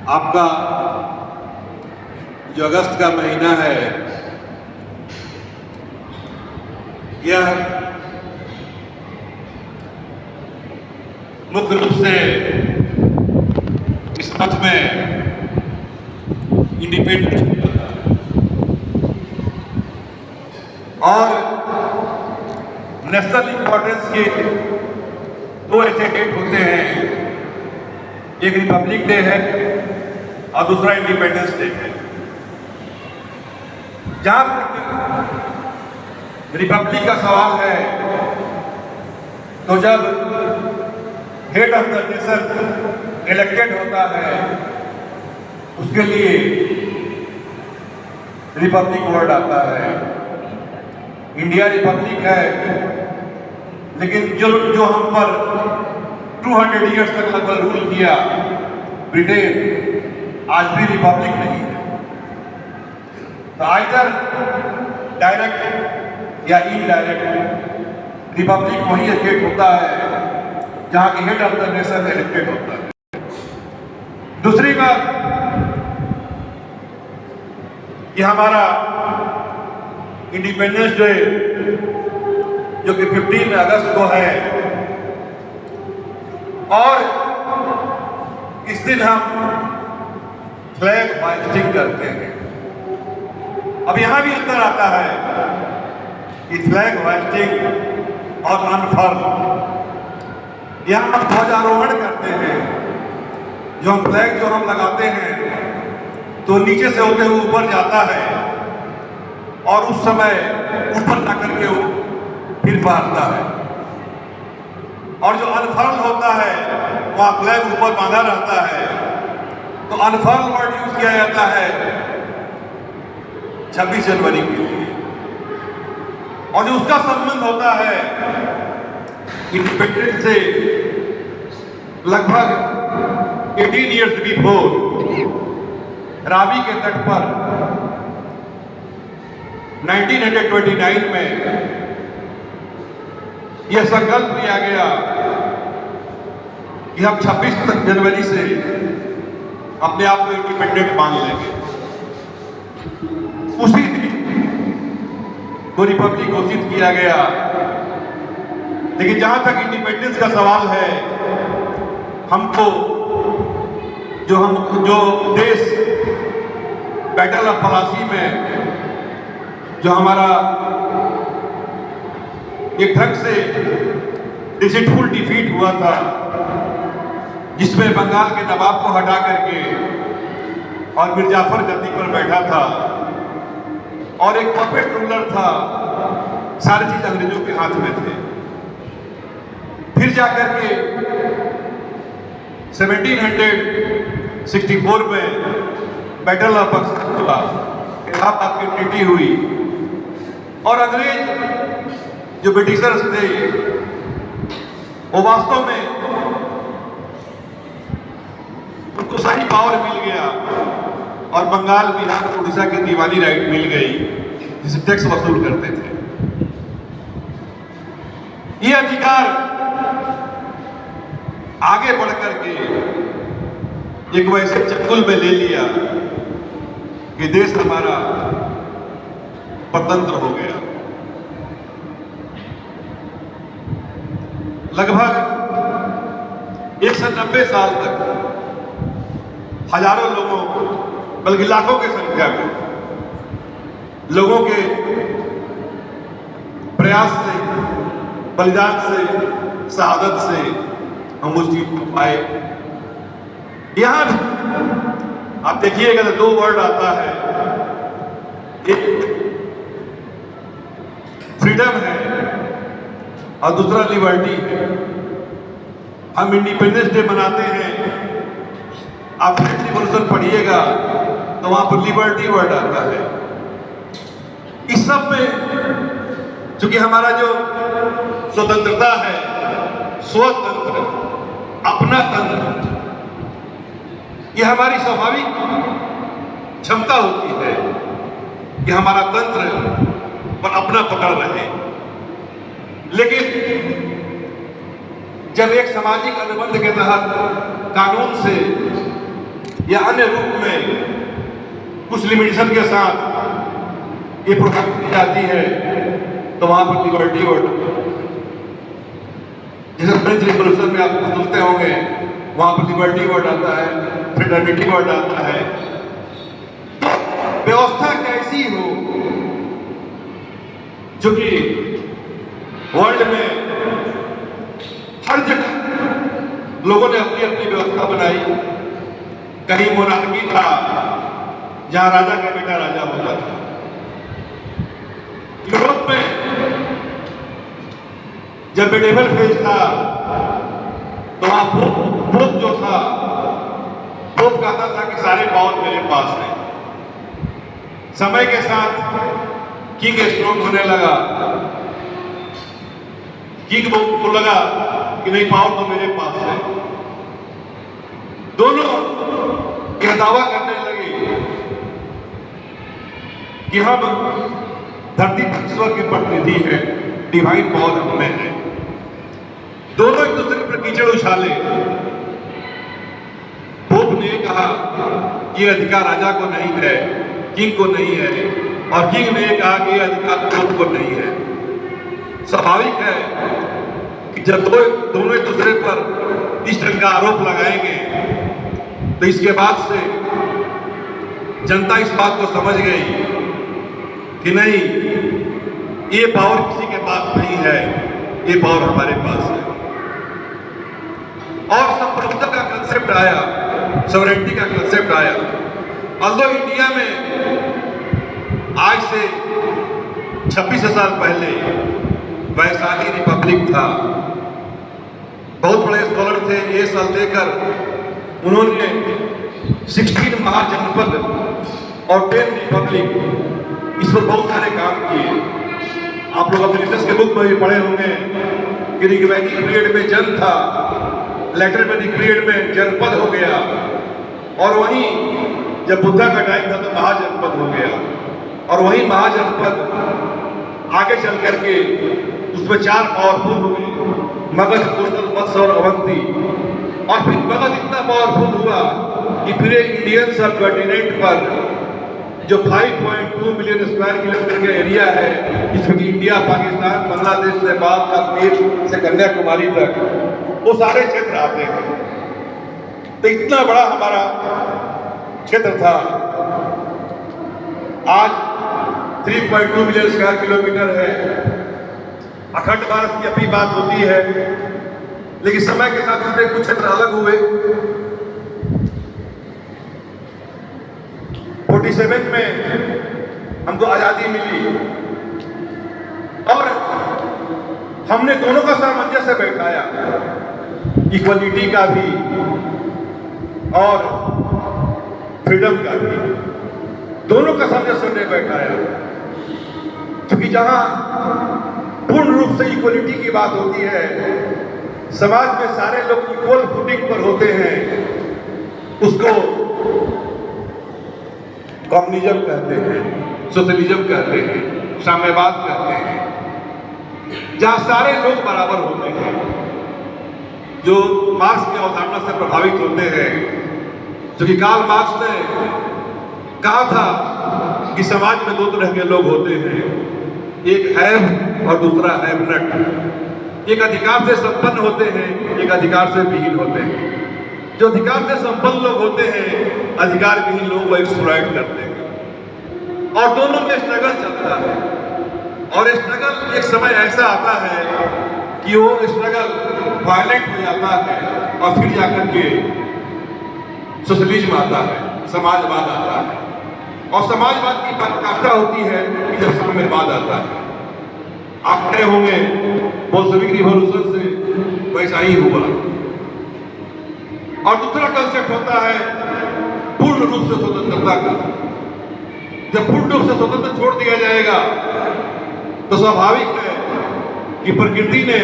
आपका जो अगस्त का महीना है, यह मुख्य रूप से इस मत में इंडिपेंडेंस और नेशनल इंपॉर्टेंस के दो ऐसे डेट होते हैं, एक रिपब्लिक डे है और दूसरा इंडिपेंडेंस डे है। जहां रिपब्लिक का सवाल है, तो जब head of the nation elected होता है, उसके लिए रिपब्लिक वर्ड आता है। इंडिया रिपब्लिक है, लेकिन जो हम पर 200 ईयर्स तक लगभग रूल किया ब्रिटेन, आज भी रिपब्लिक नहीं है। तो आइदर डायरेक्ट या इनडायरेक्ट रिपब्लिक वही स्टेट होता है जहां की head of the nation elected होता है। दूसरी बात, कि हमारा इंडिपेंडेंस डे जो कि 15 अगस्त को है, और इस दिन हम फ्लैग होइस्टिंग करते हैं। अब यहां भी अंतर आता है कि फ्लैग होइस्टिंग और अनफर्ल, यहां हम ध्वजारोहण करते हैं। जो हम फ्लैग जो हम लगाते हैं तो नीचे से होते हुए ऊपर जाता है, और उस समय ऊपर जाकर के वो फिर बांधता है। और जो अनफर्ल होता है वहां फ्लैग ऊपर बांधा रहता है। तो अनफर्ल वर्ड यूज किया जाता है 26 जनवरी के लिए, और जो उसका संबंध होता है इंडिपेंडेंस से लगभग 18 ईयर्स बिफोर, रावी के तट पर 1929 में यह संकल्प लिया गया कि हम 26 जनवरी से अपने आप को इंडिपेंडेंट मान लेंगे। उसी दिन को रिपब्लिक घोषित किया गया। लेकिन जहां तक इंडिपेंडेंस का सवाल है, हमको जो देश बैटल ऑफ पलासी में जो हमारा एक ढंग से डिसीटफुल डिफीट हुआ था, जिसमें बंगाल के नवाब को हटा करके और मीर जाफर गद्दी पर बैठा था, और एक पपेट रूलर था, सारी चीज अंग्रेजों के हाथ में थे। फिर जाकर के 1764 में बैटल ऑफ इलाहाबाद की ट्रीटी हुई, और अंग्रेज जो ब्रिटिशर्स थे वो वास्तव में उनको सही पावर मिल गया, और बंगाल, बिहार, उड़ीसा की दीवानी राइट मिल गई, जिसे टैक्स वसूल करते थे। ये अधिकार आगे बढ़कर के एक वैसे चंगुल में ले लिया कि देश हमारा स्वतंत्र हो गया। लगभग 190 साल तक हजारों लोगों, बल्कि लाखों की संख्या में लोगों के प्रयास से, बलिदान से, शहादत से हम उस चीज को पाए। यहां भी आप देखिएगा तो दो वर्ड आता है, एक फ्रीडम है और दूसरा लिबर्टी है। हम इंडिपेंडेंस डे मनाते हैं, आप फ्रेंच रिवॉल्यूशन पढ़िएगा तो वहां पर लिबर्टी वर्ड आता है। इस सब में चूंकि हमारा जो स्वतंत्रता है, स्वतंत्र, अपना तंत्र, यह हमारी स्वाभाविक क्षमता होती है कि हमारा तंत्र पर अपना पकड़ रहे। लेकिन जब एक सामाजिक अनुबंध के तहत कानून से या अन्य रूप में कुछ लिमिटेशन के साथ ये प्रोडक्ट की जाती है, तो वहां पर लिबर्टी वर्ड, जैसे फ्रेंच रिवॉल्यूशन में आप सुनते होंगे, वहां पर लिबर्टी वर्ड आता है, फ्रेटर्निटी वर्ड आता है। तो व्यवस्था कैसी हो जो कि वर्ल्ड में हर जगह लोगों ने अपनी अपनी व्यवस्था बनाई। कहीं मोनार्की था जहां राजा का बेटा राजा होता था। यूरोप में जब मेडिवल फेज था तो वहां पोप जो था, पोप कहता था कि सारे पावर मेरे पास है। समय के साथ किंग स्ट्रॉन्ग होने लगा। किंग को लगा कि नहीं, पावर तो मेरे पास है। दोनों यह दावा करने लगे कि हम धरती पर ईश्वर के प्रतिनिधि हैं, डिवाइन पावर हमें है। दोनों एक दूसरे पर कीचड़ उछाले। पोप ने कहा ये अधिकार राजा को नहीं है, किंग को नहीं है, और किंग ने कहा कि यह अधिकार पोप को नहीं है। स्वाभाविक है कि जब दोनों एक दूसरे पर इस ढंग का आरोप लगाएंगे तो इसके बाद से जनता इस बात को समझ गई कि नहीं, ये पावर किसी के पास नहीं है, ये पावर हमारे पास है। और संप्रभुता का कंसेप्ट आया, सॉवरेनिटी का कंसेप्ट आया। अल्दो इंडिया में आज से 26 साल पहले वैशाली रिपब्लिक था। बहुत बड़े स्कॉलर थे ये साल देकर, उन्होंने 16 महाजनपद और 10 रिपब्लिक, इस पर बहुत सारे काम किए। आप लोग अपने रिसर्च के बुक में भी पढ़े होंगे कि ऋग्वैदिक पीरियड में जन था, लेटर वैदिक पीरियड में जनपद हो गया, और वहीं जब बुद्धा का टाइम था तो महाजनपद हो गया, और वहीं महाजनपद आगे चल करके उसमें 4 पावरफुल हो गए, मगध, कोस्टल, मत्स्य और अवंती। और फिर मगध इतना पावरफुल हुआ कि पूरे इंडियन सब कॉन्टिनेंट पर जो 5.2 मिलियन स्क्वायर किलोमीटर का एरिया है, जिसमें कि इंडिया, पाकिस्तान, बांग्लादेश, नेपाल, कश्मीर से कन्याकुमारी तक, वो सारे क्षेत्र आते हैं। तो इतना बड़ा हमारा क्षेत्र था। आज 3.2 मिलियन स्क्वायर किलोमीटर है। अखंड भारत की अपनी बात होती है, लेकिन समय के साथ इसमें कुछ क्षेत्र अलग हुए। 47 में हमको आजादी मिली और हमने दोनों का सामंजस्य बैठाया, इक्वलिटी का भी और फ्रीडम का भी, दोनों का सामंजस्य हमने बैठाया। क्योंकि जहां पूर्ण रूप से इक्वलिटी की बात होती है, समाज में सारे लोग इक्वल फुटिंग पर होते हैं, उसको कम्युनिज्म कहते हैं, सोशलिज्म कहते हैं, साम्यवाद कहते हैं। जहां सारे लोग बराबर होते हैं, जो मार्क्स की अवधारणा से प्रभावित होते हैं। क्योंकि कार्ल मार्क्स ने कहा था कि समाज में 2 तरह के लोग होते हैं, एक हैव और दूसरा हैव नॉट। एक अधिकार से संपन्न होते हैं, एक अधिकार से विहीन होते हैं। जो अधिकार से संपन्न लोग होते हैं, अधिकार विहीन लोगों को एक्सप्लॉइट करते हैं, और दोनों में स्ट्रगल चलता है। और स्ट्रगल एक समय ऐसा आता है कि वो स्ट्रगल वायलेंट हो जाता है, और फिर जाकर के सोशलिज्म आता है, समाजवाद आता है। और समाजवाद की पराकाष्ठा होती है कि जब साम्यवाद आता है। आप पढ़े होंगे बोल्शेविक रिवॉल्यूशन से वैसा ही हुआ। और दूसरा कंसेप्ट होता है पूर्ण रूप से स्वतंत्रता का। जब पूर्ण रूप से स्वतंत्र छोड़ दिया जाएगा तो स्वाभाविक है कि प्रकृति ने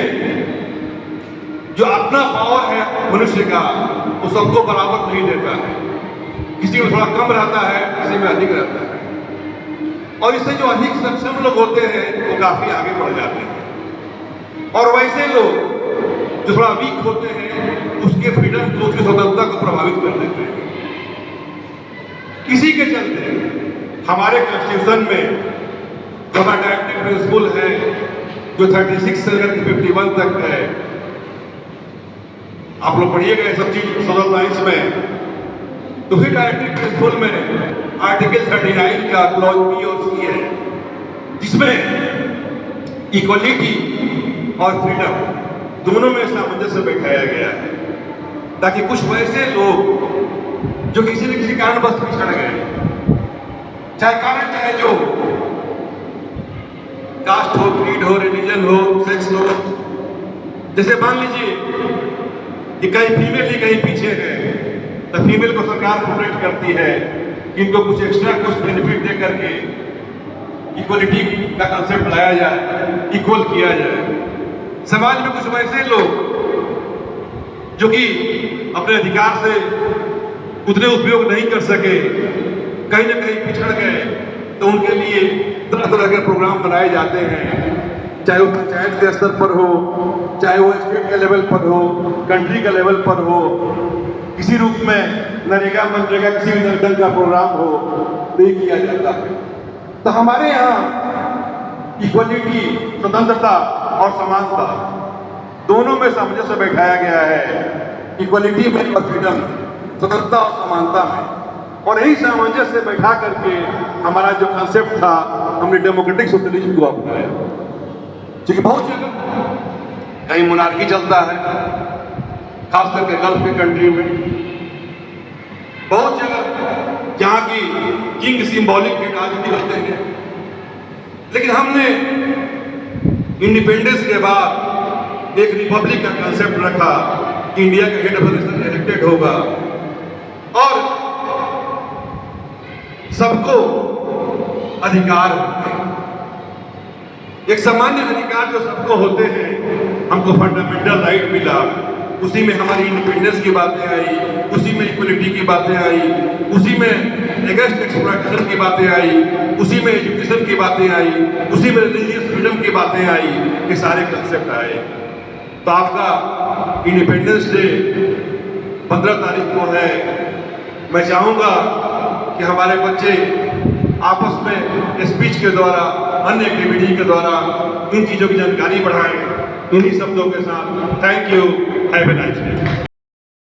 जो अपना पावर है मनुष्य का, वो सबको बराबर नहीं देता है। किसी में थोड़ा कम रहता है, किसी में अधिक रहता है। और इससे जो अधिक सक्षम लोग होते हैं वो काफी आगे बढ़ जाते हैं, और वैसे लोग जो थोड़ा वीक होते हैं उसके फ्रीडम को, उसकी स्वतंत्रता को प्रभावित कर देते हैं। इसी के चलते हमारे कॉन्स्टिट्यूशन में जो हमारा डायरेक्टिव प्रिंसिपल है, जो 36 से लेकर 51 तक है, आप लोग पढ़िएगा ये सब चीज सोशल साइंस में। तो फिर डायरेक्टिव प्रिंसिपल में आर्टिकल 39 का क्लॉज बी और सी है, जिसमें इक्वलिटी और फ्रीडम दोनों में सामंजस्य बैठाया गया है, ताकि कुछ वैसे लोग जो किसी न किसी कारणवश पिछड़ गए, चाहे जो कास्ट हो, क्रीड हो, रिलीजन हो, सेक्स हो, जैसे मान लीजिए कि कहीं फीमेल ही कहीं पीछे है, तो फीमेल को सरकार प्रोटेक्ट करती है कि इनको कुछ एक्स्ट्रा कुछ बेनिफिट दे करके इक्वलिटी का कंसेप्ट लाया जाए, इक्वल किया जाए। समाज में कुछ वैसे लोग जो कि अपने अधिकार से उतने उपयोग नहीं कर सके, कहीं ना कहीं पिछड़ गए, तो उनके लिए तरह तरह के प्रोग्राम बनाए जाते हैं, चाहे वो पंचायत के स्तर पर हो, चाहे वो स्टेट के लेवल पर हो, कंट्री के लेवल पर हो, किसी रूप में नरेगा मनरेगा किसी भी ढंग का प्रोग्राम हो, तो ये किया जाता है। तो हमारे यहाँ इक्वलिटी, स्वतंत्रता और समानता दोनों में सामंजस्य बैठाया गया है, इक्वलिटी में और फ्रीडम, स्वतंत्रता और समानता में। और यही सामंजस्य बैठा करके हमारा जो कंसेप्ट था, हमने डेमोक्रेटिक सोशलिज्म को अपनाया। क्योंकि बहुत जगह कहीं मोनार्की चलता है, खास करके गल्फ के कंट्री में, बहुत जगह जहाँ की किंग सिंबॉलिक के राजनीति होते हैं। लेकिन हमने इंडिपेंडेंस के बाद एक रिपब्लिक का कंसेप्ट रखा कि इंडिया का हेड ऑफ स्टेट इलेक्टेड होगा और सबको अधिकार होते हैं। एक सामान्य अधिकार जो सबको होते हैं, हमको फंडामेंटल राइट मिला, उसी में हमारी इंडिपेंडेंस की बातें आई, उसी में इक्वलिटी की बातें आई, उसी में अगेंस्ट एक्सप्लॉयटेशन की बातें आई, उसी में एजुकेशन की बातें आई, उसी में रिलीजियस फ्रीडम की बातें आई, ये सारे कंसेप्ट आए। तो आपका इंडिपेंडेंस डे 15 तारीख को है। मैं चाहूँगा कि हमारे बच्चे आपस में स्पीच के द्वारा, अन्य एक्टिविटी के द्वारा इन चीज़ों की जानकारी बढ़ाएं। इन्हीं शब्दों के साथ thank you, have a nice day.